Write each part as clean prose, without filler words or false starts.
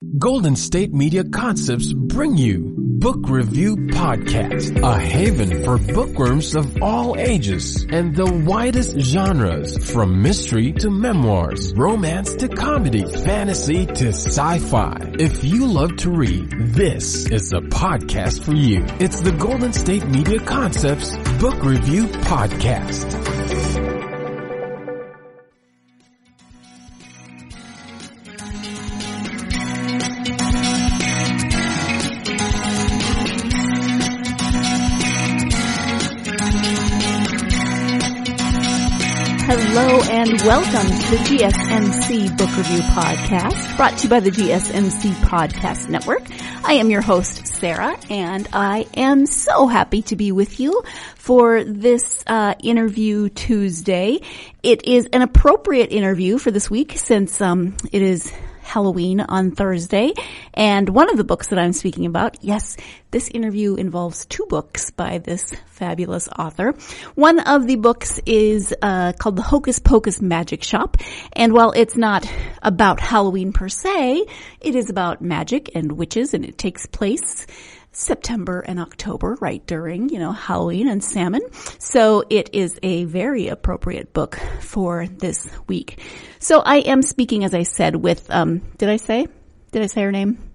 Golden State Media Concepts bring you Book Review Podcast, a haven for bookworms of all ages and the widest genres, from mystery to memoirs, romance to comedy, fantasy to sci-fi. If you love to read, this is the podcast for you. It's the Golden State Media Concepts Book Review Podcast. Hello and welcome to the GSMC Book Review Podcast, brought to you by the GSMC Podcast Network. I am your host, Sarah, and I am so happy to be with you for this interview Tuesday. It is an appropriate interview for this week since it is Halloween on Thursday, and one of the books that I'm speaking about, yes, this interview involves two books by this fabulous author. One of the books is called the Hocus Pocus Magic Shop, and while it's not about Halloween per se, it is about magic and witches, and it takes place September and October, right during, Halloween and Samhain. So it is a very appropriate book for this week. So I am speaking, as I said, with, did I say her name?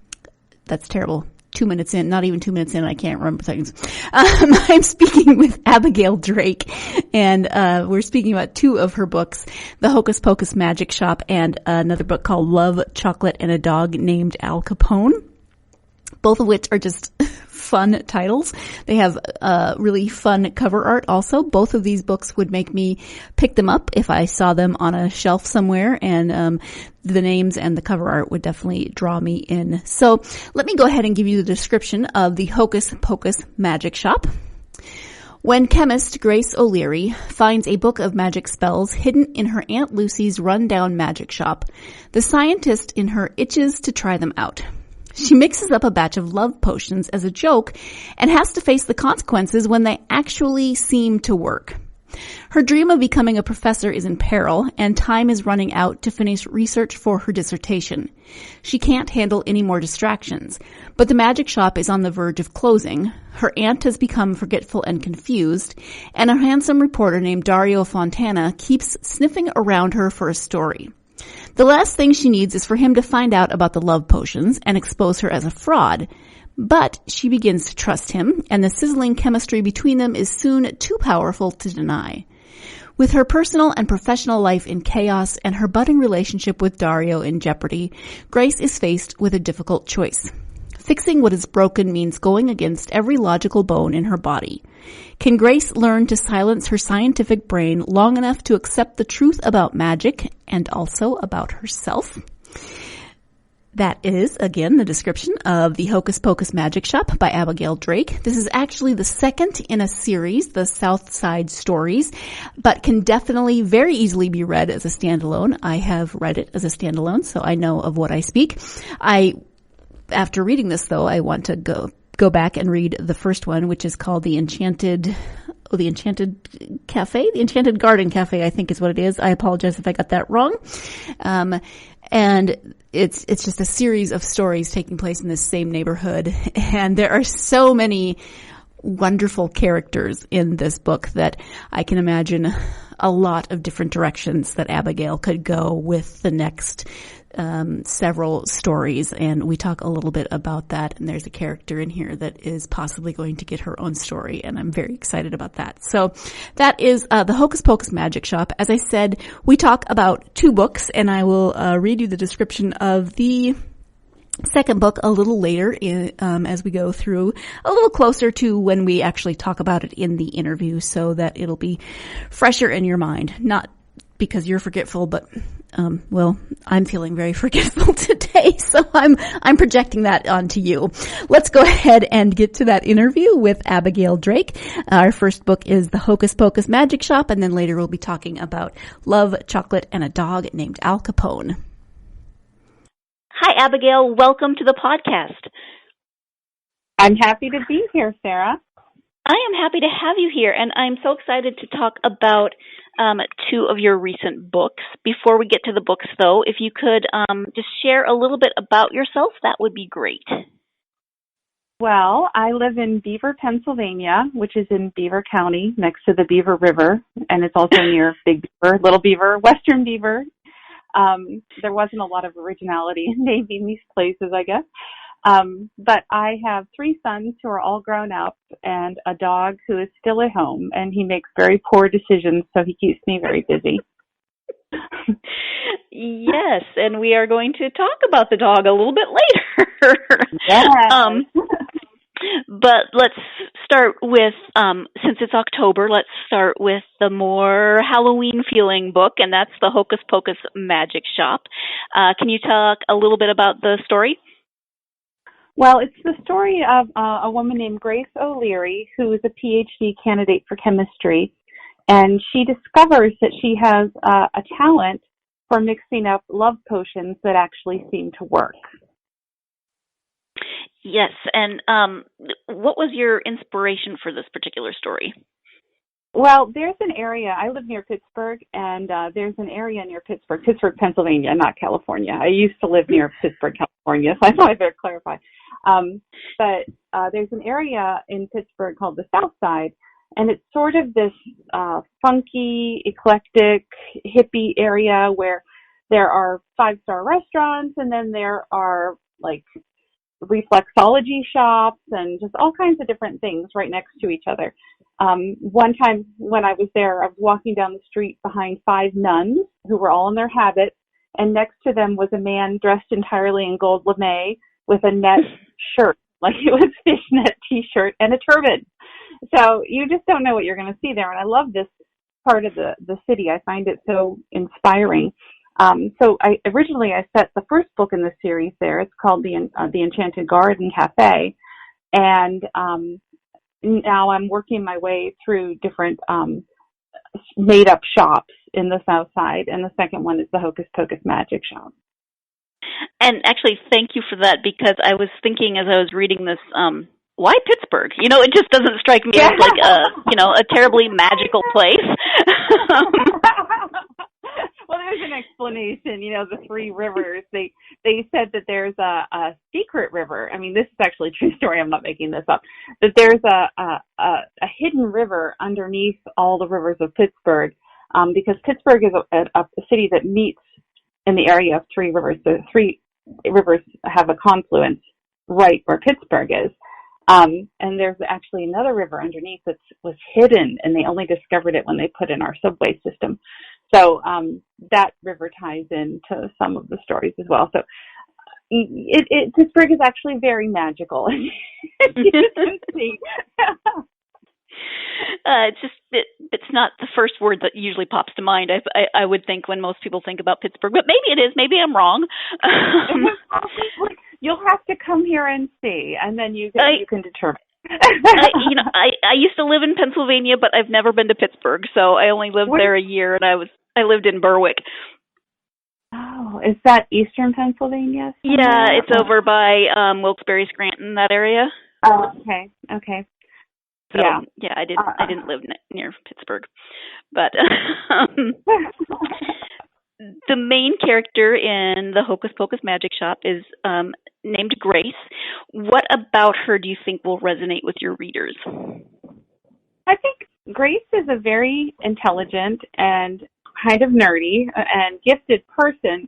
That's terrible. 2 minutes in, not even 2 minutes in, I can't remember things. I'm speaking with Abigail Drake, and we're speaking about two of her books, The Hocus Pocus Magic Shop and another book called Love, Chocolate, and a Dog Named Al Capone. Both of which are just fun titles. They have really fun cover art also. Both of these books would make me pick them up if I saw them on a shelf somewhere, and the names and the cover art would definitely draw me in. So let me go ahead and give you the description of the Hocus Pocus Magic Shop. When chemist Grace O'Leary finds a book of magic spells hidden in her Aunt Lucy's rundown magic shop, the scientist in her itches to try them out. She mixes up a batch of love potions as a joke and has to face the consequences when they actually seem to work. Her dream of becoming a professor is in peril, and time is running out to finish research for her dissertation. She can't handle any more distractions, but the magic shop is on the verge of closing. Her aunt has become forgetful and confused, and a handsome reporter named Dario Fontana keeps sniffing around her for a story. The last thing she needs is for him to find out about the love potions and expose her as a fraud. But she begins to trust him, and the sizzling chemistry between them is soon too powerful to deny. With her personal and professional life in chaos and her budding relationship with Dario in jeopardy, Grace is faced with a difficult choice. Fixing what is broken means going against every logical bone in her body. Can Grace learn to silence her scientific brain long enough to accept the truth about magic and also about herself? That is, again, the description of the Hocus Pocus Magic Shop by Abigail Drake. This is actually the second in a series, the South Side Stories, but can definitely very easily be read as a standalone. I have read it as a standalone, so I know of what I speak. After reading this, though, I want to go back and read the first one, which is called The Enchanted Cafe? The Enchanted Garden Cafe, I think is what it is. I apologize if I got that wrong. And it's just a series of stories taking place in this same neighborhood. And there are so many wonderful characters in this book that I can imagine a lot of different directions that Abigail could go with the next several stories, and we talk a little bit about that, and there's a character in here that is possibly going to get her own story, and I'm very excited about that. So that is the Hocus Pocus Magic Shop. As I said, we talk about two books, and I will read you the description of the second book a little later as we go through a little closer to when we actually talk about it in the interview, so that it'll be fresher in your mind. Not because you're forgetful, but I'm feeling very forgetful today, so I'm projecting that onto you. Let's go ahead and get to that interview with Abigail Drake. Our first book is The Hocus Pocus Magic Shop, and then later we'll be talking about Love, Chocolate, and a Dog Named Al Capone. Hi, Abigail. Welcome to the podcast. I'm happy to be here, Sarah. I am happy to have you here, and I'm so excited to talk about two of your recent books. Before we get to the books, though, if you could just share a little bit about yourself, that would be great. Well, I live in Beaver, Pennsylvania, which is in Beaver County, next to the Beaver River, and it's also near Big Beaver, Little Beaver, Western Beaver. There wasn't a lot of originality in naming these places, I guess. But I have 3 sons who are all grown up and a dog who is still at home, and he makes very poor decisions, so he keeps me very busy. Yes, and we are going to talk about the dog a little bit later. Yes. But let's start with, since it's October, let's start with the more Halloween-feeling book, and that's the Hocus Pocus Magic Shop. Can you talk a little bit about the story? Well, it's the story of a woman named Grace O'Leary, who is a PhD candidate for chemistry, and she discovers that she has a talent for mixing up love potions that actually seem to work. Yes, and what was your inspiration for this particular story? Well, there's an area, I live near Pittsburgh, and there's an area near Pittsburgh, Pennsylvania, not California. I used to live near Pittsburgh, California, so I thought I better clarify. But there's an area in Pittsburgh called the South Side, and it's sort of this funky, eclectic, hippie area where there are 5-star restaurants, and then there are, like, reflexology shops and just all kinds of different things right next to each other. One time when I was there, I was walking down the street behind 5 nuns who were all in their habits, and next to them was a man dressed entirely in gold lame with a net shirt, like it was fishnet t-shirt and a turban. So you just don't know what you're going to see there, and I love this part of the city. I find it so inspiring. So originally I set the first book in the series there. It's called The Enchanted Garden Cafe, and now I'm working my way through different made-up shops in the South Side, and the second one is the Hocus Pocus Magic Shop. And actually, thank you for that, because I was thinking as I was reading this, why Pittsburgh? You know, it just doesn't strike me as like a terribly magical place. Well, there's an explanation. The 3 rivers. They said that there's a secret river. I mean, this is actually a true story. I'm not making this up. That there's a hidden river underneath all the rivers of Pittsburgh, because Pittsburgh is a city that meets in the area of 3 rivers. So 3 rivers have a confluence right where Pittsburgh is. And there's actually another river underneath that was hidden, and they only discovered it when they put in our subway system. So that river ties into some of the stories as well. So Pittsburgh is actually very magical, as you can see. It's not the first word that usually pops to mind. I would think when most people think about Pittsburgh, but maybe it is. Maybe I'm wrong. You'll have to come here and see, and then you can determine. I used to live in Pennsylvania, but I've never been to Pittsburgh, so I only lived there a year, and I lived in Berwick. Oh, is that Eastern Pennsylvania? Yeah, it's over by Wilkes-Barre, Scranton, that area. Oh, okay. So, yeah, I didn't live near Pittsburgh, but the main character in the Hocus Pocus Magic Shop is named Grace. What about her do you think will resonate with your readers? I think Grace is a very intelligent and kind of nerdy and gifted person,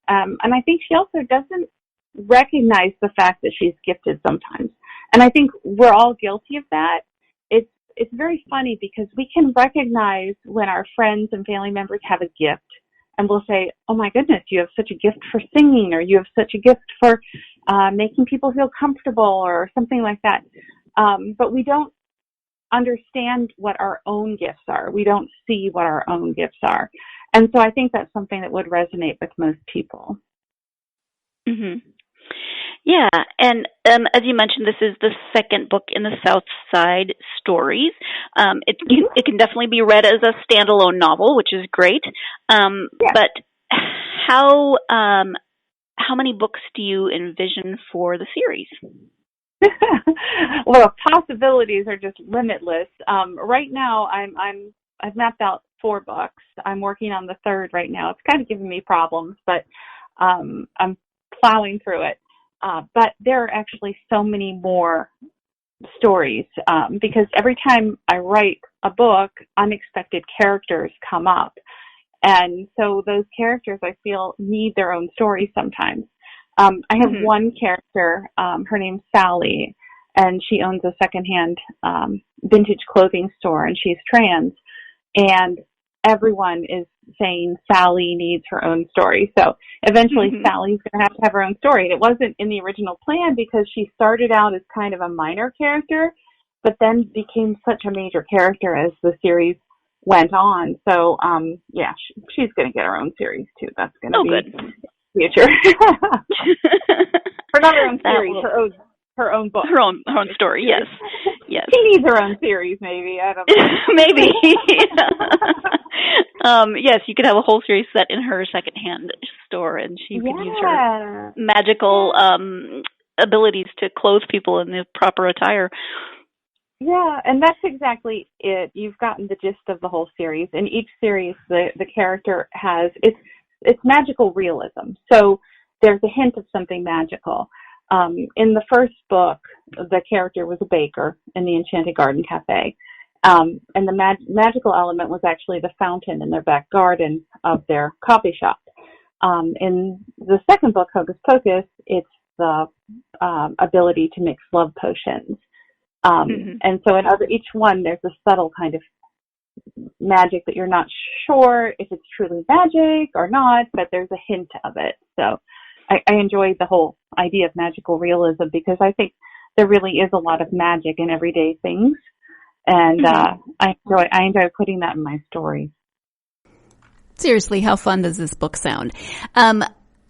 and I think she also doesn't recognize the fact that she's gifted sometimes. And I think we're all guilty of that. It's very funny because we can recognize when our friends and family members have a gift, and we'll say, oh my goodness, you have such a gift for singing, or you have such a gift for making people feel comfortable, or something like that. But we don't understand what our own gifts are. We don't see what our own gifts are. And so I think that's something that would resonate with most people. Mm-hmm. Yeah, and as you mentioned, this is the second book in the South Side stories. It can definitely be read as a standalone novel, which is great. But how many books do you envision for the series? Well, possibilities are just limitless. Right now, I'm I've mapped out 4 books. I'm working on the 3rd right now. It's kind of giving me problems, but I'm plowing through it. But there are actually so many more stories because every time I write a book, unexpected characters come up. And so those characters, I feel, need their own story sometimes. I have one character, her name's Sally, and she owns a secondhand vintage clothing store, and she's trans. And everyone is saying Sally needs her own story. So eventually Sally's going to have her own story. It wasn't in the original plan because she started out as kind of a minor character, but then became such a major character as the series went on. So, she's going to get her own series too. That's going to be future. Or not her own series, her own book. Her own story, yes. Yes. She needs her own series, maybe. I don't know. Maybe. Yes, you could have a whole series set in her secondhand store, and she could use her magical abilities to clothe people in the proper attire. Yeah, and that's exactly it. You've gotten the gist of the whole series. In each series, the character has, it's magical realism. So there's a hint of something magical. In the first book, the character was a baker in the Enchanted Garden Cafe. And the magical element was actually the fountain in their back garden of their coffee shop. In the second book, Hocus Pocus, it's the ability to mix love potions. And so in each one, there's a subtle kind of magic that you're not sure if it's truly magic or not, but there's a hint of it. So I enjoy the whole idea of magical realism because I think there really is a lot of magic in everyday things. And I enjoy putting that in my stories. Seriously, how fun does this book sound?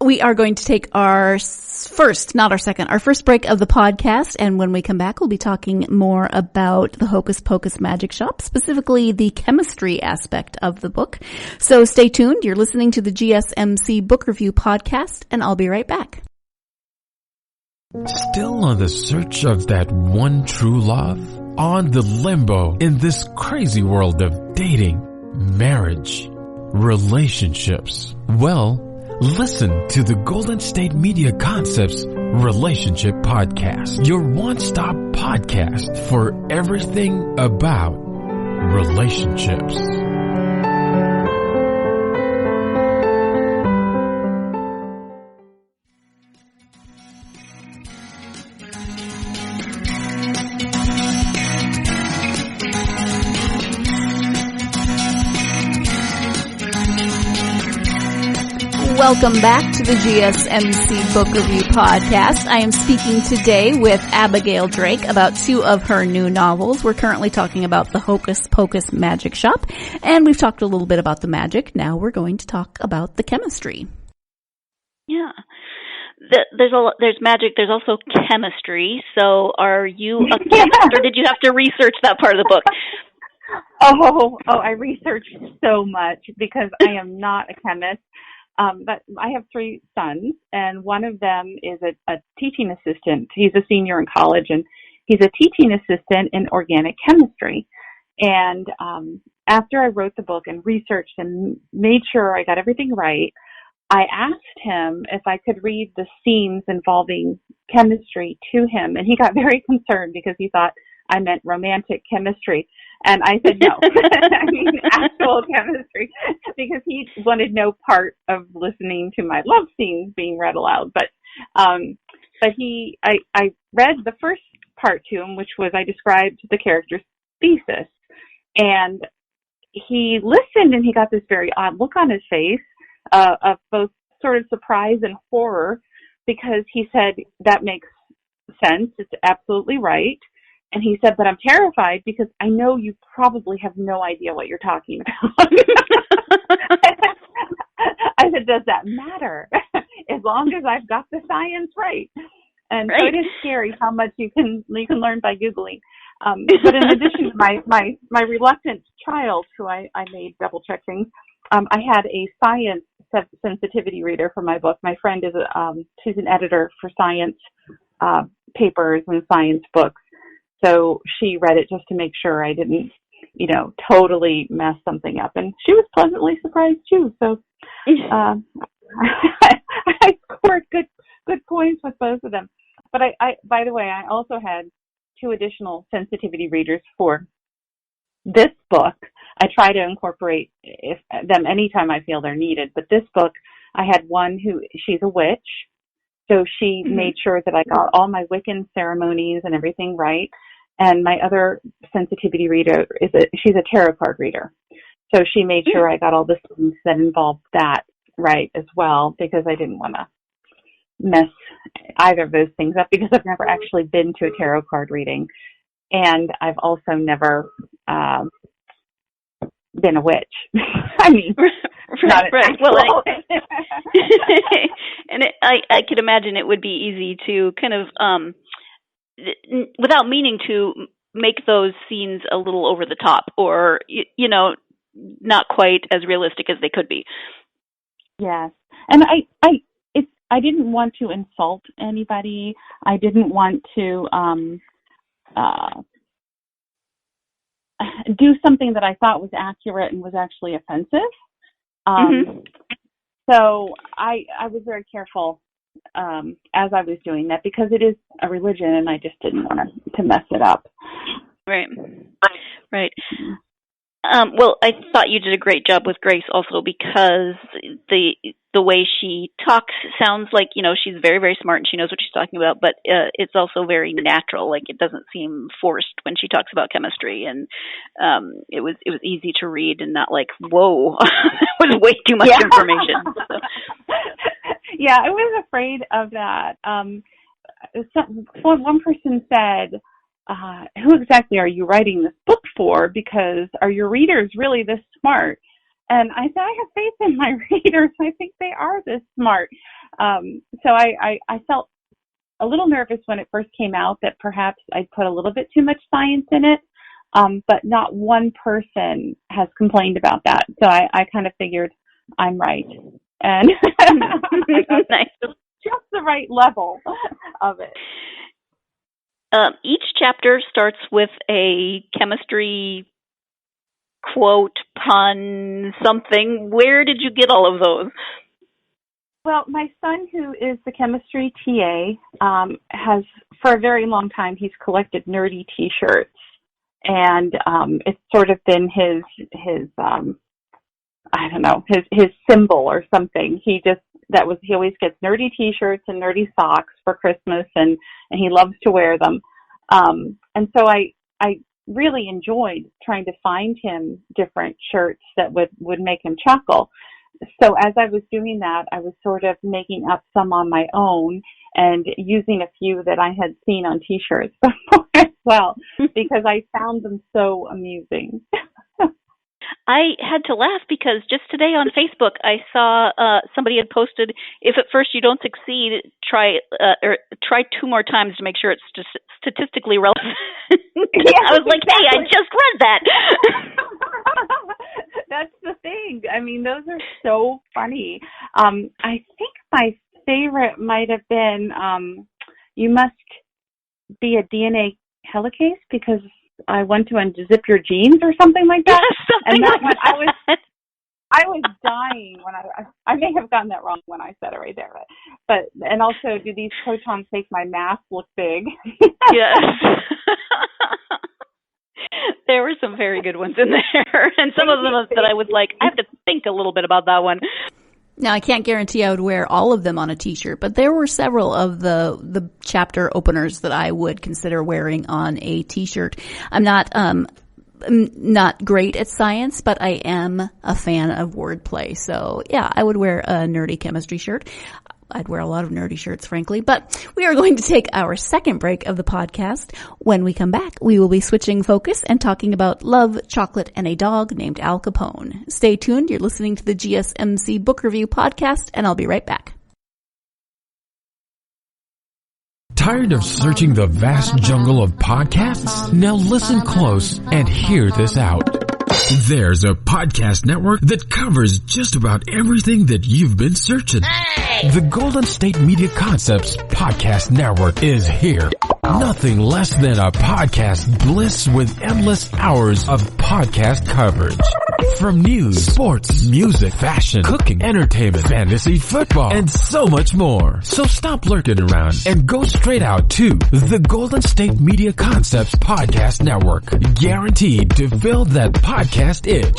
We are going to take our first break of the podcast. And when we come back, we'll be talking more about the Hocus Pocus Magic Shop, specifically the chemistry aspect of the book. So stay tuned. You're listening to the GSMC Book Review Podcast, and I'll be right back. Still on the search of that one true love? On the limbo in this crazy world of dating, marriage, relationships? Well, listen to the Golden State Media Concepts Relationship Podcast, your one-stop podcast for everything about relationships. Welcome back to the GSMC Book Review Podcast. I am speaking today with Abigail Drake about 2 of her new novels. We're currently talking about the Hocus Pocus Magic Shop, and we've talked a little bit about the magic. Now we're going to talk about the chemistry. Yeah. There's magic, there's also chemistry. So are you a chemist, or did you have to research that part of the book? Oh, I researched so much because I am not a chemist. But I have 3 sons, and one of them is a teaching assistant. He's a senior in college, and he's a teaching assistant in organic chemistry. And after I wrote the book and researched and made sure I got everything right, I asked him if I could read the scenes involving chemistry to him, and he got very concerned because he thought I meant romantic chemistry. And I said no. I mean actual chemistry, because he wanted no part of listening to my love scenes being read aloud. But I read the first part to him, which was I described the character's thesis. And he listened, and he got this very odd look on his face of both sort of surprise and horror, because he said, that makes sense. It's absolutely right. And he said, but I'm terrified because I know you probably have no idea what you're talking about. I said, does that matter? As long as I've got the science right. And right. So it is scary how much you can learn by Googling. But in addition to my reluctant child, who I made double check things, I had a science sensitivity reader for my book. My friend is she's an editor for science papers and science books. So she read it just to make sure I didn't totally mess something up. And she was pleasantly surprised too. So I scored good points with both of them. But I by the way, I also had 2 additional sensitivity readers for this book. I try to incorporate them anytime I feel they're needed. But this book, I had one she's a witch. So she made sure that I got all my Wiccan ceremonies and everything right. And my other sensitivity reader she's a tarot card reader. So she made sure I got all the things that involved that right as well, because I didn't want to mess either of those things up, because I've never actually been to a tarot card reading. And I've also never been a witch. I mean, right. Well, and I could imagine it would be easy to kind of, without meaning to, make those scenes a little over the top, or not quite as realistic as they could be. Yes, and I didn't want to insult anybody. I didn't want to do something that I thought was accurate and was actually offensive. So I was very careful as I was doing that, because it is a religion, and I just didn't want to mess it up. Right. Well, I thought you did a great job with Grace also, because the way she talks sounds like, she's very, very smart and she knows what she's talking about, but it's also very natural. Like, it doesn't seem forced when she talks about chemistry, and it was easy to read and not like, whoa, that was way too much information. So. Yeah, I was afraid of that. One person said, who exactly are you writing this book for? Because are your readers really this smart? And I said, I have faith in my readers. I think they are this smart. So I felt a little nervous when it first came out that perhaps I'd put a little bit too much science in it. But not one person has complained about that. So I kind of figured I'm right. And nice. Just the right level of it. Each chapter starts with a chemistry quote, pun, something. Where did you get all of those? Well, my son, who is the chemistry TA, has, for a very long time, he's collected nerdy T-shirts. And it's sort of been his I don't know, his symbol or something. He always gets nerdy T-shirts and nerdy socks for Christmas, and he loves to wear them. And so I really enjoyed trying to find him different shirts that would make him chuckle. So as I was doing that, I was sort of making up some on my own and using a few that I had seen on T-shirts before as well, because I found them so amusing. I had to laugh because just today on Facebook, I saw somebody had posted, if at first you don't succeed, try 2 more times to make sure it's statistically relevant. Yeah. I was like, hey, I just read that. That's the thing. I mean, those are so funny. I think my favorite might have been, you must be a DNA helicase because I want to unzip your jeans or something like that. Yeah, something like that. I was dying when I may have gotten that wrong when I said it right there. But and also, do these protons make my mass look big? Yes. There were some very good ones in there. And some of them that I was like, I have to think a little bit about that one. Now, I can't guarantee I would wear all of them on a T-shirt, but there were several of the chapter openers that I would consider wearing on a T-shirt. I'm not great at science, but I am a fan of wordplay. So, yeah, I would wear a nerdy chemistry shirt. I'd wear a lot of nerdy shirts, frankly. But we are going to take our second break of the podcast. When we come back, we will be switching focus and talking about love, chocolate, and a dog named Al Capone. Stay tuned. You're listening to the GSMC Book Review Podcast, and I'll be right back. Tired of searching the vast jungle of podcasts? Now listen close and hear this out. There's a podcast network that covers just about everything that you've been searching. Hey! The Golden State Media Concepts Podcast Network is here. Nothing less than a podcast bliss with endless hours of podcast coverage. From news, sports, music, fashion, cooking, entertainment, fantasy, football, and so much more. So stop lurking around and go straight out to the Golden State Media Concepts Podcast Network. Guaranteed to fill that podcast itch.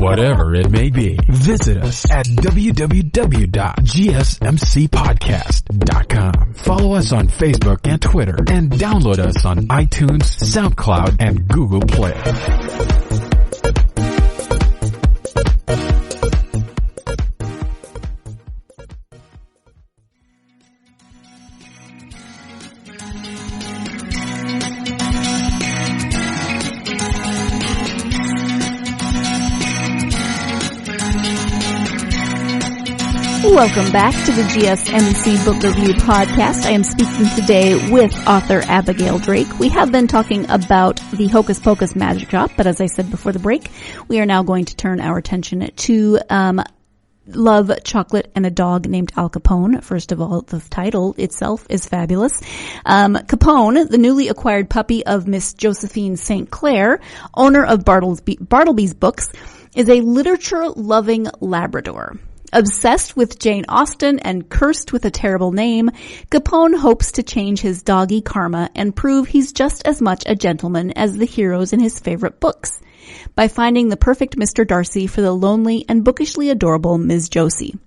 Whatever it may be. Visit us at www.gsmcpodcast.com. Follow us on Facebook and Twitter, and download us on iTunes, SoundCloud, and Google Play. Welcome back to the GSMC Book Review Podcast. I am speaking today with author Abigail Drake. We have been talking about the Hocus Pocus magic shop, but as I said before the break, we are now going to turn our attention to Love, Chocolate, and a Dog Named Al Capone. First of all, the title itself is fabulous. Capone, the newly acquired puppy of Miss Josephine St. Clair, owner of Bartleby's Books, is a literature-loving Labrador. Obsessed with Jane Austen and cursed with a terrible name, Capone hopes to change his doggy karma and prove he's just as much a gentleman as the heroes in his favorite books by finding the perfect Mr. Darcy for the lonely and bookishly adorable Ms. Josie.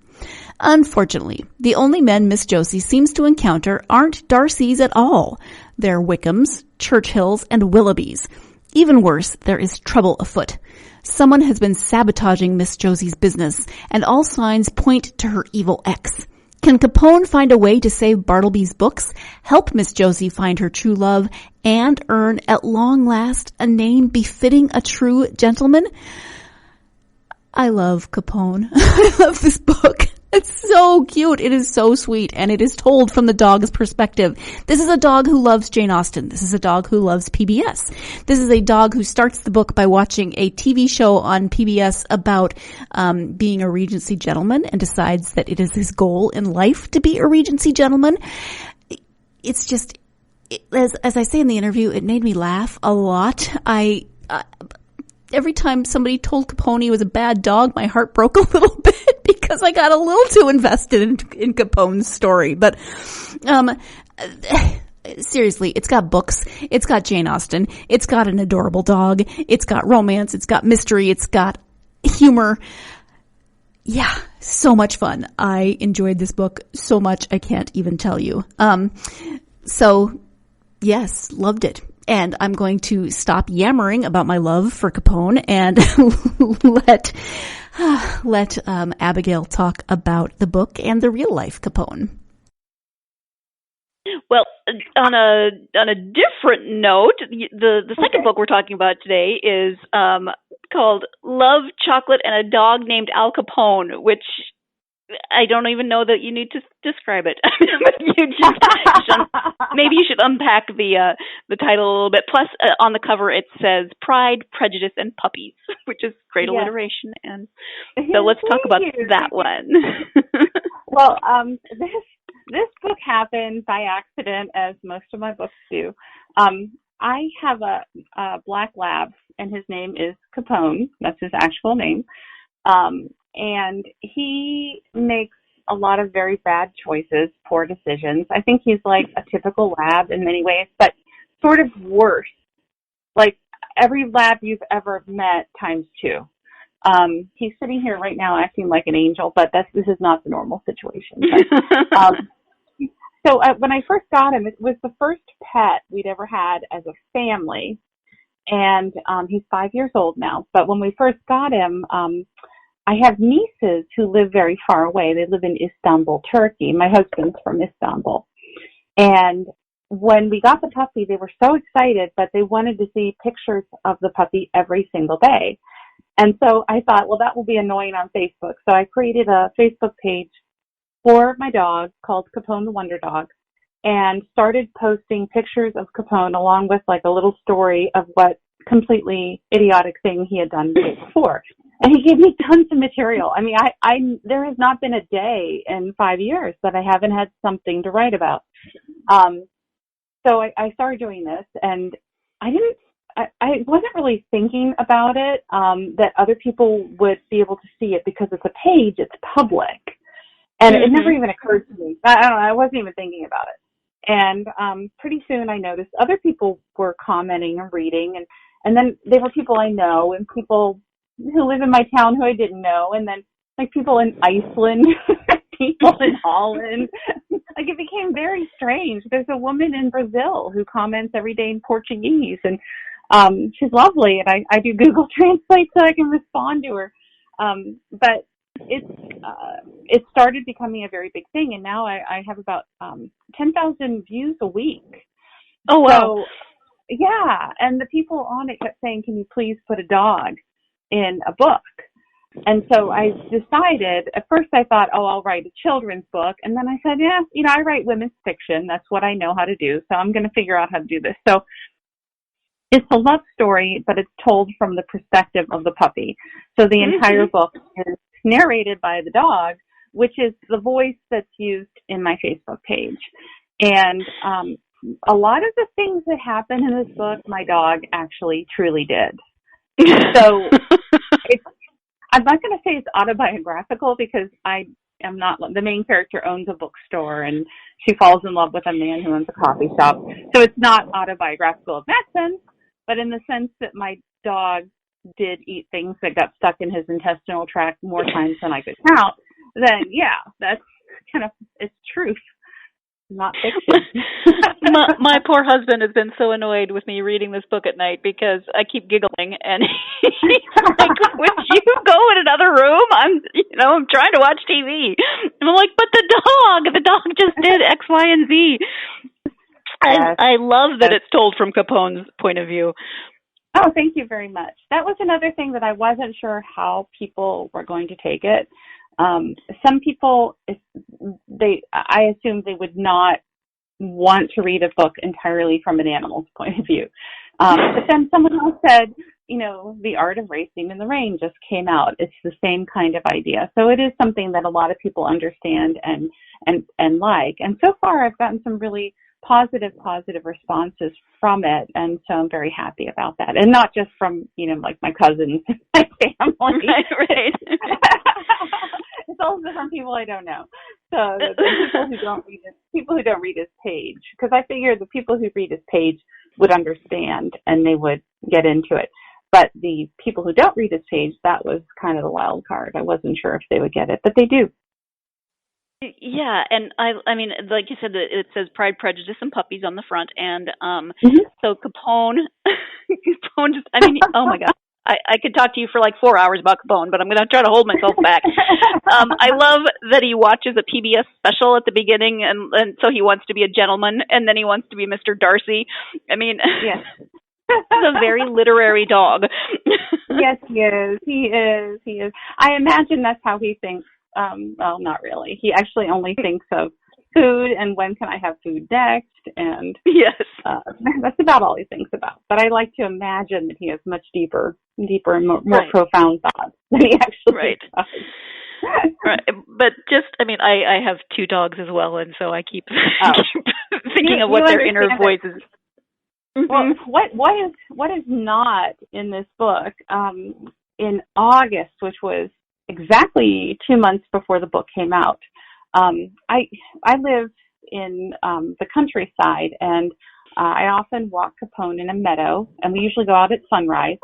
Unfortunately, the only men Miss Josie seems to encounter aren't Darcys at all. They're Wickhams, Churchills, and Willoughbys. Even worse, there is trouble afoot. Someone has been sabotaging Miss Josie's business, and all signs point to her evil ex. Can Capone find a way to save Bartleby's Books, help Miss Josie find her true love, and earn, at long last, a name befitting a true gentleman? I love Capone. I love this book. It's so cute. It is so sweet, and it is told from the dog's perspective. This is a dog who loves Jane Austen. This is a dog who loves PBS. This is a dog who starts the book by watching a TV show on PBS about being a Regency gentleman and decides that it is his goal in life to be a Regency gentleman. It's just, as I say in the interview, it made me laugh a lot. Every time somebody told Capone he was a bad dog, my heart broke a little bit because I got a little too invested in Capone's story. But seriously, it's got books, it's got Jane Austen, it's got an adorable dog, it's got romance, it's got mystery, it's got humor. Yeah, so much fun. I enjoyed this book so much I can't even tell you. So yes, loved it. And I'm going to stop yammering about my love for Capone and let Abigail talk about the book and the real life Capone. Well, on a different note, the second book we're talking about today is called Love, Chocolate, and a Dog Named Al Capone, which I don't even know that you need to describe it. Maybe you should unpack the title a little bit. Plus, on the cover it says Pride, Prejudice, and Puppies, which is great alliteration. And so let's talk about that one. Well, this book happened by accident, as most of my books do. I have a black lab, and his name is Capone. That's his actual name. And he makes a lot of very bad choices, poor decisions. I think he's like a typical lab in many ways, but sort of worse. Like every lab you've ever met times two. He's sitting here right now acting like an angel, but this is not the normal situation. But, so when I first got him, it was the first pet we'd ever had as a family. And he's 5 years old now. But when we first got him, I have nieces who live very far away. They live in Istanbul, Turkey. My husband's from Istanbul. And when we got the puppy, they were so excited, but they wanted to see pictures of the puppy every single day. And so I thought, well, that will be annoying on Facebook. So I created a Facebook page for my dog called Capone the Wonder Dog and started posting pictures of Capone along with like a little story of what completely idiotic thing he had done the day before. And he gave me tons of material. I mean, there has not been a day in 5 years that I haven't had something to write about. so I started doing this, and I wasn't really thinking about it, that other people would be able to see it because it's a page, it's public. And it never even occurred to me. I don't know, I wasn't even thinking about it. And pretty soon I noticed other people were commenting and reading, and then there were people I know and people who live in my town who I didn't know, and then like people in Iceland, people in Holland. Like it became very strange. There's a woman in Brazil who comments every day in Portuguese, and she's lovely, and I do Google Translate so I can respond to her. But it started becoming a very big thing, and now I have about 10,000 views a week. Oh, wow. So, yeah, and the people on it kept saying, can you please put a dog in a book? And so I decided, at first I thought, oh, I'll write a children's book. And then I said, yeah, I write women's fiction. That's what I know how to do. So I'm going to figure out how to do this. So it's a love story, but it's told from the perspective of the puppy. So the entire book is narrated by the dog, which is the voice that's used in my Facebook page. And a lot of the things that happen in this book, my dog actually truly did. So I'm not going to say it's autobiographical because I am not. The main character owns a bookstore and she falls in love with a man who owns a coffee shop. So it's not autobiographical in that sense, but in the sense that my dog did eat things that got stuck in his intestinal tract more times than I could count, then yeah, that's kind of, it's truth, not fiction. my poor husband has been so annoyed with me reading this book at night because I keep giggling, and he's like, would you go in another room? I'm trying to watch TV. And I'm like, but the dog just did X, Y, and Z. I love that it's told from Capone's point of view. Oh, thank you very much. That was another thing that I wasn't sure how people were going to take it. Some people, I assume they would not want to read a book entirely from an animal's point of view. But then someone else said, The Art of Racing in the Rain just came out. It's the same kind of idea. So it is something that a lot of people understand and like. And so far I've gotten some really positive responses from it, and so I'm very happy about that. And not just from, like my cousins and my family. Right. It's also from people I don't know. So the people who don't read his page, because I figured the people who read his page would understand and they would get into it. But the people who don't read his page, that was kind of the wild card. I wasn't sure if they would get it, but they do. Yeah, and I mean, like you said, it says Pride, Prejudice, and Puppies on the front, and so Capone, oh my God, I could talk to you for like 4 hours about Capone, but I'm going to try to hold myself back. I love that he watches a PBS special at the beginning, and so he wants to be a gentleman, and then he wants to be Mr. Darcy. I mean, yes. He's a very literary dog. Yes, he is. He is. I imagine that's how he thinks. Well, not really. He actually only thinks of food and when can I have food next, and yes, that's about all he thinks about. But I like to imagine that he has much deeper and more profound thoughts than he actually does. Right. But just, I have two dogs as well, and so I keep thinking of what their inner voices. Well, what is not in this book? In August, which was exactly 2 months before the book came out, I live in the countryside, and I often walk Capone in a meadow, and we usually go out at sunrise.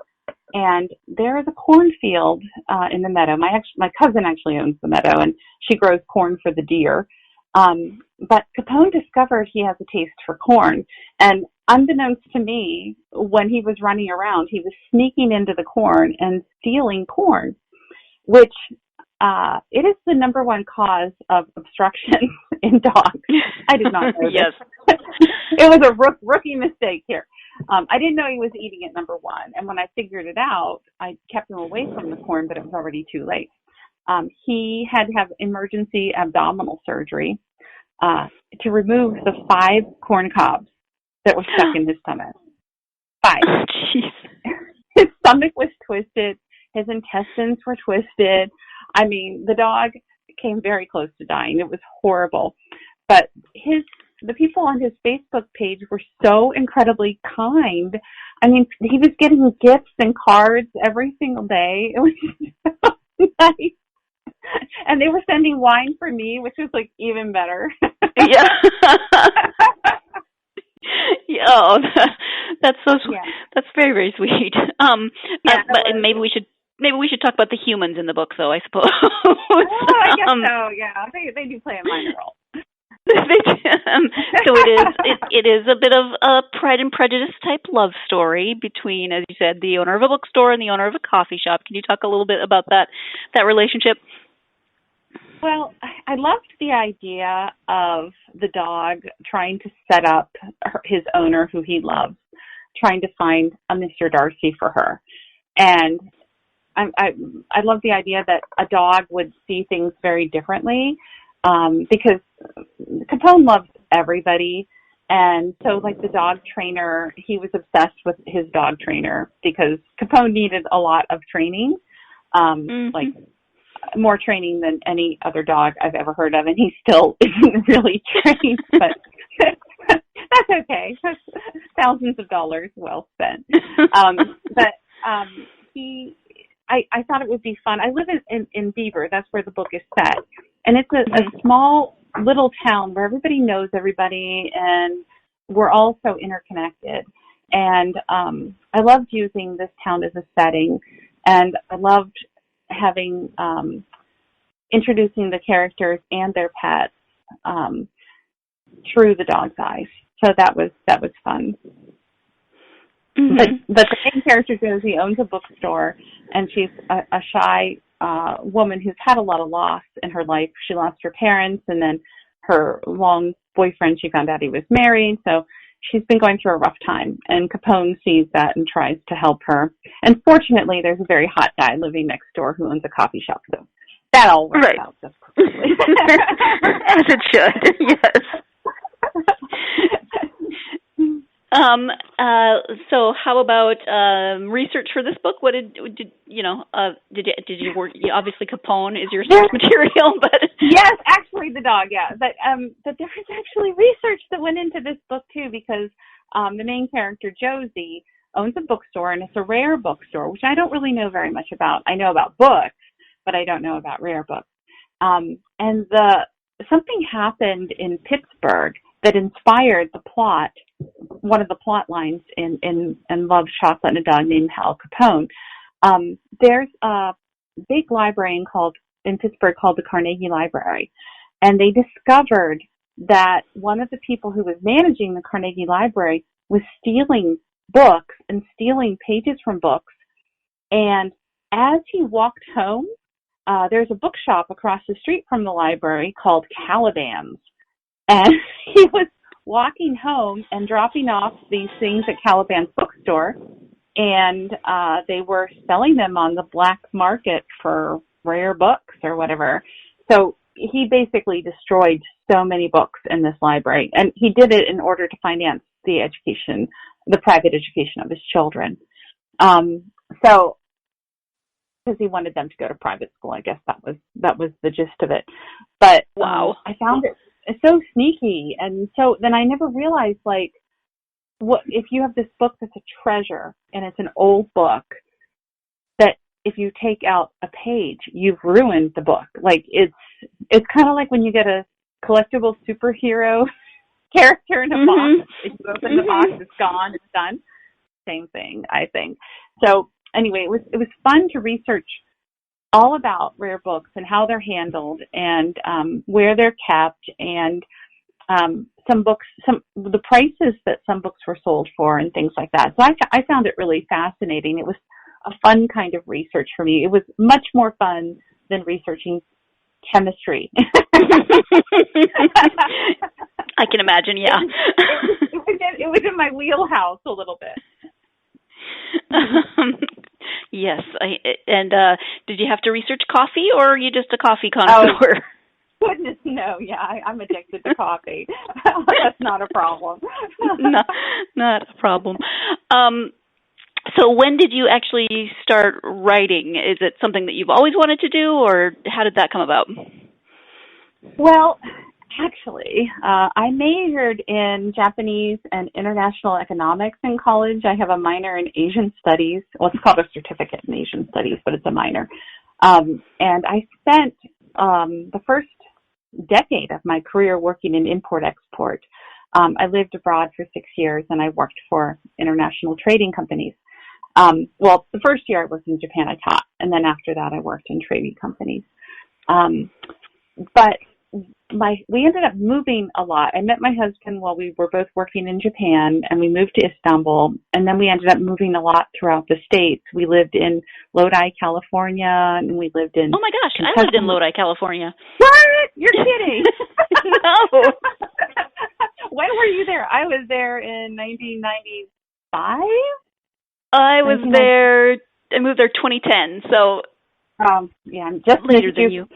And there is a cornfield in the meadow. My cousin actually owns the meadow, and she grows corn for the deer. But Capone discovered he has a taste for corn, and unbeknownst to me, when he was running around, he was sneaking into the corn and stealing corn, which it is the number one cause of obstruction in dogs. I did not know Yes. this. It was a rookie mistake here. I didn't know he was eating it, number one. And when I figured it out, I kept him away from the corn, but it was already too late. He had to have emergency abdominal surgery to remove the 5 corn cobs that were stuck in his stomach. 5. Jeez. His stomach was twisted. His intestines were twisted. I mean, the dog came very close to dying. It was horrible. But his the people on his Facebook page were so incredibly kind. I mean, he was getting gifts and cards every single day. It was so nice. And they were sending wine for me, which was like even better. Yeah. Yeah, oh, that's so sweet. Yeah. That's very, very sweet. But maybe we should talk about the humans in the book, though, I suppose. Oh, I guess so. Yeah, they do play a minor role. So it is a bit of a Pride and Prejudice type love story between, as you said, the owner of a bookstore and the owner of a coffee shop. Can you talk a little bit about that relationship? Well, I loved the idea of the dog trying to set up his owner, who he loves, trying to find a Mr. Darcy for her. And I love the idea that a dog would see things very differently, because Capone loves everybody. And so, like, the dog trainer, he was obsessed with his dog trainer because Capone needed a lot of training, like more training than any other dog I've ever heard of. And he still isn't really trained, but that's okay. That's thousands of dollars well spent. I thought it would be fun. I live in Beaver. That's where the book is set. And it's a small little town where everybody knows everybody and we're all so interconnected. And I loved using this town as a setting. And I loved having introducing the characters and their pets through the dog's eyes. So that was fun. Mm-hmm. But the main character, Josie, owns a bookstore, and she's a shy woman who's had a lot of loss in her life. She lost her parents, and then her long boyfriend, she found out he was married, so she's been going through a rough time. And Capone sees that and tries to help her. And fortunately, there's a very hot guy living next door who owns a coffee shop, so that all works out just perfectly. As it should, yes. So how about research for this book? What did you work? Obviously, Capone is your source material, but yes, actually, the dog, yeah. But there was actually research that went into this book too, because the main character Josie owns a bookstore, and it's a rare bookstore, which I don't really know very much about. I know about books, but I don't know about rare books. And something happened in Pittsburgh that inspired the plot, one of the plot lines in Love, Chocolate, and a Dog Named Al Capone. There's a big library in Pittsburgh called the Carnegie Library, and they discovered that one of the people who was managing the Carnegie Library was stealing books and stealing pages from books. And as he walked home, there's a bookshop across the street from the library called Caliban's. And he was walking home and dropping off these things at Caliban's bookstore, and they were selling them on the black market for rare books or whatever. So he basically destroyed so many books in this library, and he did it in order to finance the private education of his children. So because he wanted them to go to private school, I guess that was the gist of it. But wow, I found it so sneaky, and so then I never realized, like, what if you have this book that's a treasure and it's an old book, that if you take out a page, you've ruined the book. Like, it's kind of like when you get a collectible superhero character in a box. If you open the box, it's gone, it's done. Same thing, I think. So anyway, it was fun to research all about rare books and how they're handled and where they're kept, and the prices that some books were sold for and things like that. So I found it really fascinating. It was a fun kind of research for me. It was much more fun than researching chemistry. I can imagine, yeah. It was in my wheelhouse a little bit. Yes, did you have to research coffee, or are you just a coffee connoisseur? Oh, goodness, no. Yeah, I'm addicted to coffee. That's not a problem. No, not a problem. So when did you actually start writing? Is it something that you've always wanted to do, or how did that come about? Well, Actually, I majored in Japanese and international economics in college. I have a minor in Asian studies. Well, it's called a certificate in Asian studies, but it's a minor. And I spent the first decade of my career working in import-export. I lived abroad for 6 years, and I worked for international trading companies. Well, the first year I worked in Japan, I taught, and then after that I worked in trading companies. But we ended up moving a lot. I met my husband while we were both working in Japan, and we moved to Istanbul, and then we ended up moving a lot throughout the States. We lived in Lodi, California, and we lived in... Oh my gosh, Kentucky. I lived in Lodi, California. What? You're kidding. No. When were you there? I was there in 1995? I was there, I moved there 2010, so... yeah, I'm just later than you.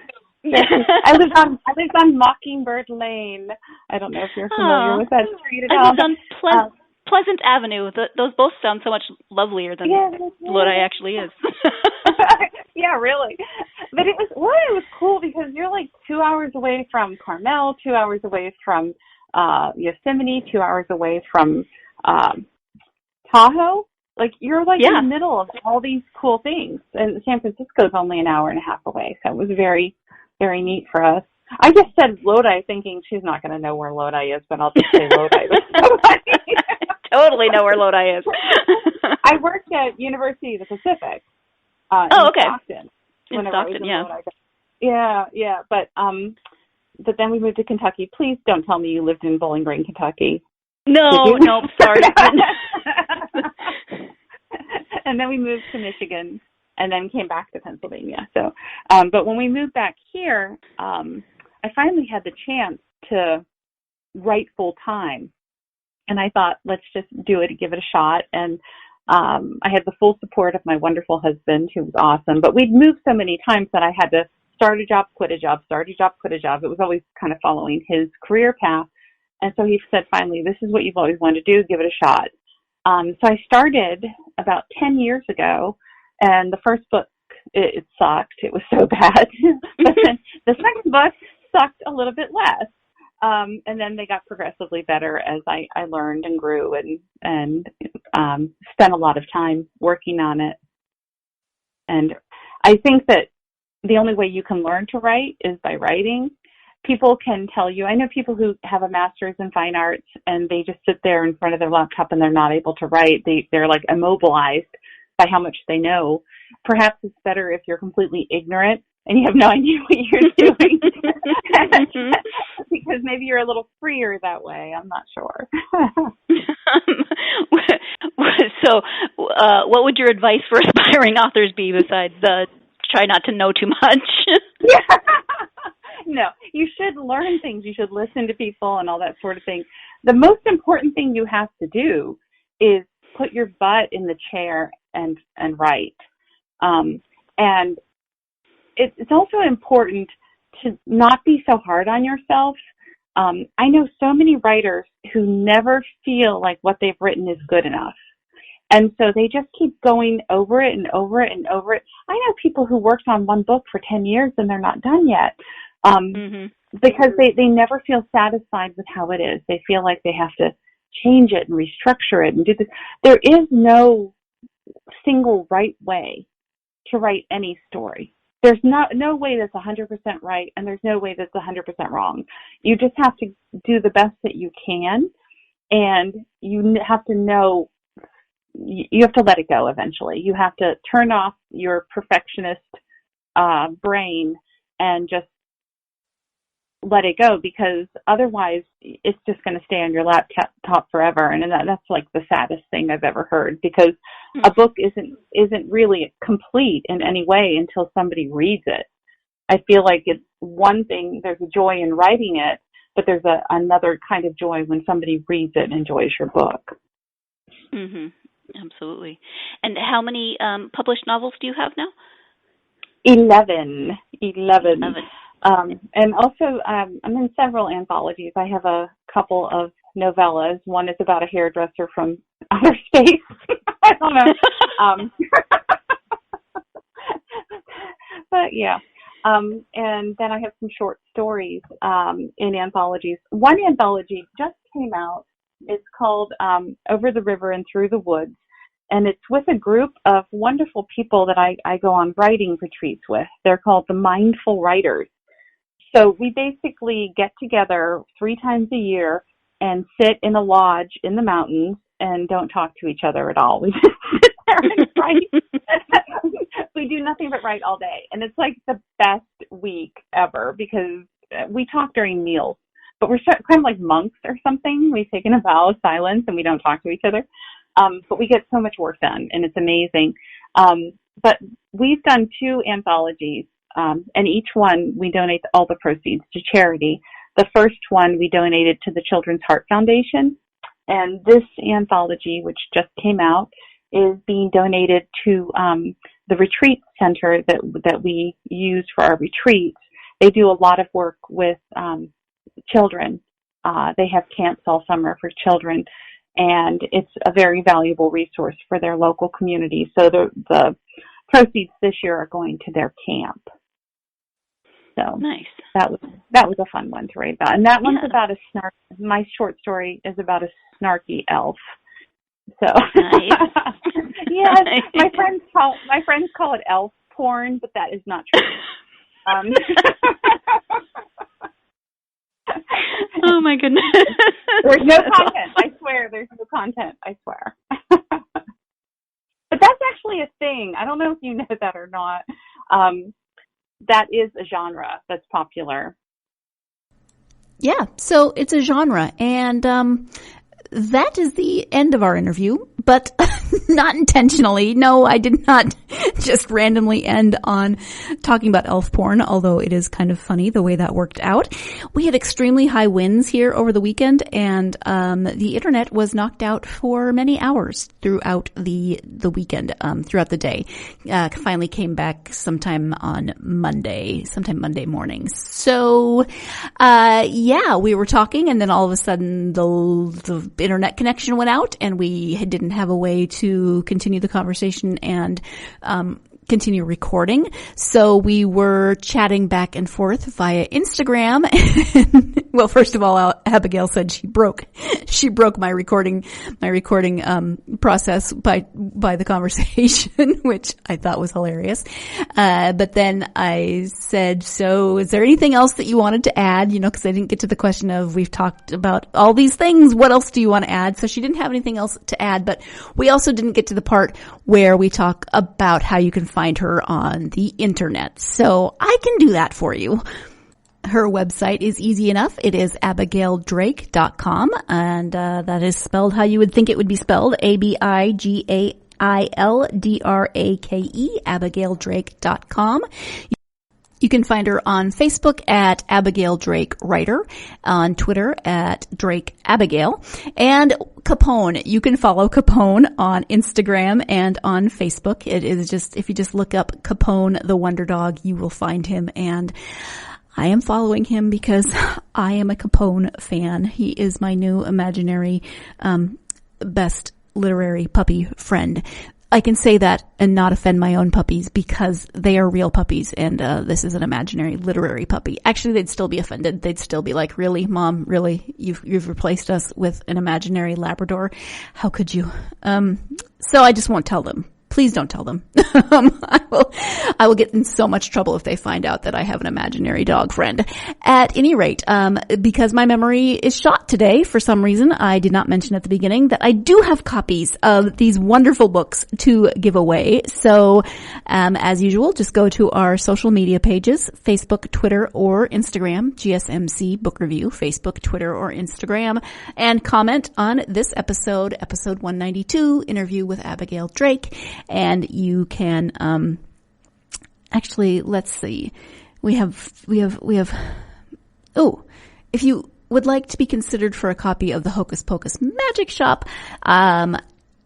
I lived on Mockingbird Lane. I don't know if you're familiar with that street at all. I lived on Pleasant Avenue. Those both sound so much lovelier than Lodi actually is. Yeah, really. But it was cool because you're like 2 hours away from Carmel, 2 hours away from Yosemite, 2 hours away from Tahoe. Like you're like in the middle of all these cool things. And San Francisco's only an hour and a half away, so it was very, very neat for us. I just said Lodi thinking she's not going to know where Lodi is, but I'll just say Lodi. Totally know where Lodi is. I worked at University of the Pacific in Stockton. In Stockton, Yeah. But then we moved to Kentucky. Please don't tell me you lived in Bowling Green, Kentucky. No, sorry. And then we moved to Michigan and then came back to Pennsylvania. So, but when we moved back here, I finally had the chance to write full time. And I thought, let's just do it and give it a shot. And I had the full support of my wonderful husband, who was awesome. But we'd moved so many times that I had to start a job, quit a job, start a job, quit a job. It was always kind of following his career path. And so he said, finally, this is what you've always wanted to do. Give it a shot. So I started about 10 years ago, and the first book, it sucked. It was so bad. But then the second book sucked a little bit less. And then they got progressively better as I learned and grew and spent a lot of time working on it. And I think that the only way you can learn to write is by writing. People can tell you, I know people who have a master's in fine arts and they just sit there in front of their laptop and they're not able to write. They're like immobilized by how much they know. Perhaps it's better if you're completely ignorant and you have no idea what you're doing. Because maybe you're a little freer that way. I'm not sure. So what would your advice for aspiring authors be besides try not to know too much? Yeah. No, you should learn things. You should listen to people and all that sort of thing. The most important thing you have to do is put your butt in the chair and write. And it's also important to not be so hard on yourself. I know so many writers who never feel like what they've written is good enough. And so they just keep going over it and over it and over it. I know people who worked on one book for 10 years and they're not done yet. Because they never feel satisfied with how it is. They feel like they have to change it and restructure it and do this. There is no single right way to write any story. There's no way that's 100% right, and there's no way that's 100% wrong. You just have to do the best that you can, and you have to know, you have to let it go eventually. You have to turn off your perfectionist brain and just let it go, because otherwise it's just going to stay on your laptop forever. And that's like the saddest thing I've ever heard, because a book isn't really complete in any way until somebody reads it. I feel like it's one thing, there's a joy in writing it, but there's another kind of joy when somebody reads it and enjoys your book. Absolutely. And how many published novels do you have now? 11. And also, I'm in several anthologies. I have a couple of novellas. One is about a hairdresser from outer space. I don't know. But yeah. And then I have some short stories in anthologies. One anthology just came out. It's called Over the River and Through the Woods. And it's with a group of wonderful people that I go on writing retreats with. They're called the Mindful Writers. So we basically get together 3 times a year and sit in a lodge in the mountains and don't talk to each other at all. We just sit there and write. We do nothing but write all day. And it's like the best week ever because we talk during meals. But we're kind of like monks or something. We've taken a vow of silence and we don't talk to each other. But we get so much work done, and it's amazing. But we've done 2 anthologies, and each one we donate all the proceeds to charity. The first one we donated to the Children's Heart Foundation, and this anthology, which just came out, is being donated to the retreat center that we use for our retreats. They do a lot of work with children. They have camps all summer for children. And it's a very valuable resource for their local community. So the proceeds this year are going to their camp. So nice. That was a fun one to write about. And that one's about a my short story is about a snarky elf. So nice. Yes, my friends call it elf porn, but that is not true. Oh my goodness. There's no content. I swear there's no content. I swear. But that's actually a thing. I don't know if you know that or not. That is a genre that's popular. Yeah, so it's a genre, and that is the end of our interview, but not intentionally. No, I did not just randomly end on talking about elf porn, although it is kind of funny the way that worked out. We had extremely high winds here over the weekend, and the internet was knocked out for many hours throughout the weekend, throughout the day. Finally came back sometime Monday morning. So, yeah, we were talking, and then all of a sudden the internet connection went out, and we didn't have a way to continue the conversation and continue recording. So we were chatting back and forth via Instagram. Well, first of all, Abigail said she broke my recording process by the conversation, which I thought was hilarious. But then I said, so is there anything else that you wanted to add? You know, cause I didn't get to the question of, we've talked about all these things. What else do you want to add? So she didn't have anything else to add, but we also didn't get to the part where we talk about how you can find her on the internet. So I can do that for you. Her website is easy enough. It is abigaildrake.com, and that is spelled how you would think it would be spelled, ABIGAILDRAKE, abigaildrake.com. You can find her on Facebook at Abigail Drake Writer, on Twitter at Drake Abigail, and Capone. You can follow Capone on Instagram and on Facebook. It is just, if you just look up Capone the Wonder Dog, you will find him, and I am following him because I am a Capone fan. He is my new imaginary, best literary puppy friend. I can say that and not offend my own puppies because they are real puppies, and this is an imaginary literary puppy. Actually, they'd still be offended. They'd still be like, "Really, Mom? Really? You've replaced us with an imaginary Labrador? How could you?" So I just won't tell them. Please don't tell them. I will get in so much trouble if they find out that I have an imaginary dog friend. At any rate, because my memory is shot today for some reason, I did not mention at the beginning that I do have copies of these wonderful books to give away. So, as usual, just go to our social media pages, Facebook, Twitter, or Instagram, GSMC Book Review, Facebook, Twitter, or Instagram, and comment on this episode 192, interview with Abigail Drake. And you can, actually, let's see. We have, if you would like to be considered for a copy of the Hocus Pocus Magic Shop,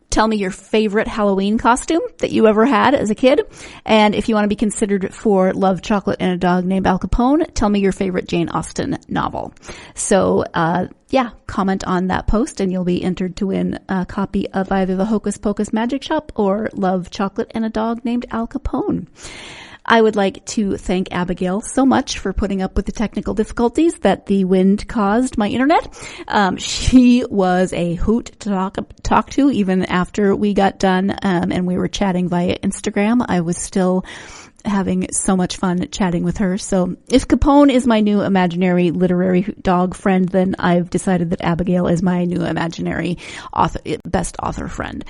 tell me your favorite Halloween costume that you ever had as a kid. And if you want to be considered for Love, Chocolate, and a Dog Named Al Capone, tell me your favorite Jane Austen novel. So, yeah, comment on that post and you'll be entered to win a copy of either the Hocus Pocus Magic Shop or Love, Chocolate, and a Dog Named Al Capone. I would like to thank Abigail so much for putting up with the technical difficulties that the wind caused my internet. She was a hoot to talk to even after we got done, and we were chatting via Instagram. I was still having so much fun chatting with her. So if Capone is my new imaginary literary dog friend, then I've decided that Abigail is my new imaginary best author friend.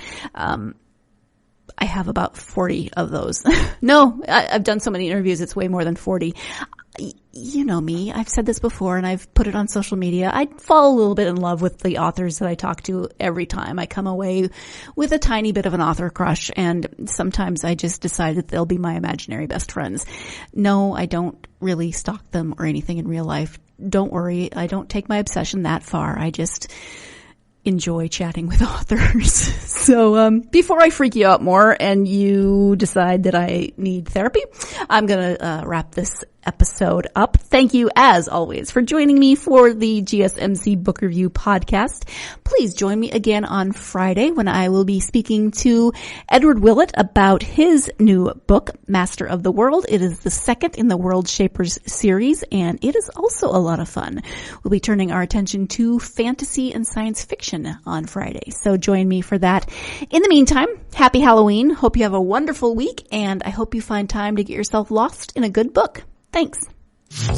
I have about 40 of those. No, I've done so many interviews, it's way more than 40. You know me, I've said this before and I've put it on social media. I fall a little bit in love with the authors that I talk to every time. I come away with a tiny bit of an author crush, and sometimes I just decide that they'll be my imaginary best friends. No, I don't really stalk them or anything in real life. Don't worry, I don't take my obsession that far. I just enjoy chatting with authors. So before I freak you out more and you decide that I need therapy, I'm going to wrap this episode up. Thank you, as always, for joining me for the GSMC Book Review podcast. Please join me again on Friday when I will be speaking to Edward Willett about his new book, Master of the World. It is the second in the World Shapers series, and it is also a lot of fun. We'll be turning our attention to fantasy and science fiction on Friday, so join me for that. In the meantime, happy Halloween. Hope you have a wonderful week, and I hope you find time to get yourself lost in a good book. Thanks.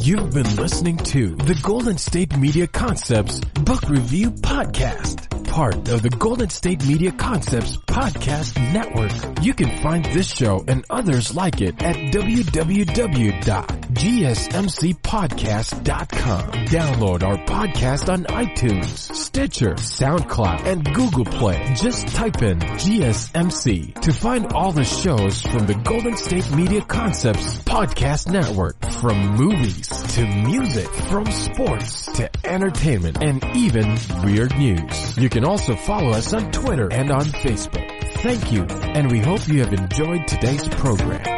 You've been listening to the Golden State Media Concepts Book Review Podcast, part of the Golden State Media Concepts Podcast Network. You can find this show and others like it at www.gsmcpodcast.com. Download our podcast on iTunes, Stitcher, SoundCloud, and Google Play. Just type in GSMC to find all the shows from the Golden State Media Concepts Podcast Network, from movies to music, from sports to entertainment, and even weird news. You can also follow us on Twitter and on Facebook. Thank you, and we hope you have enjoyed today's program.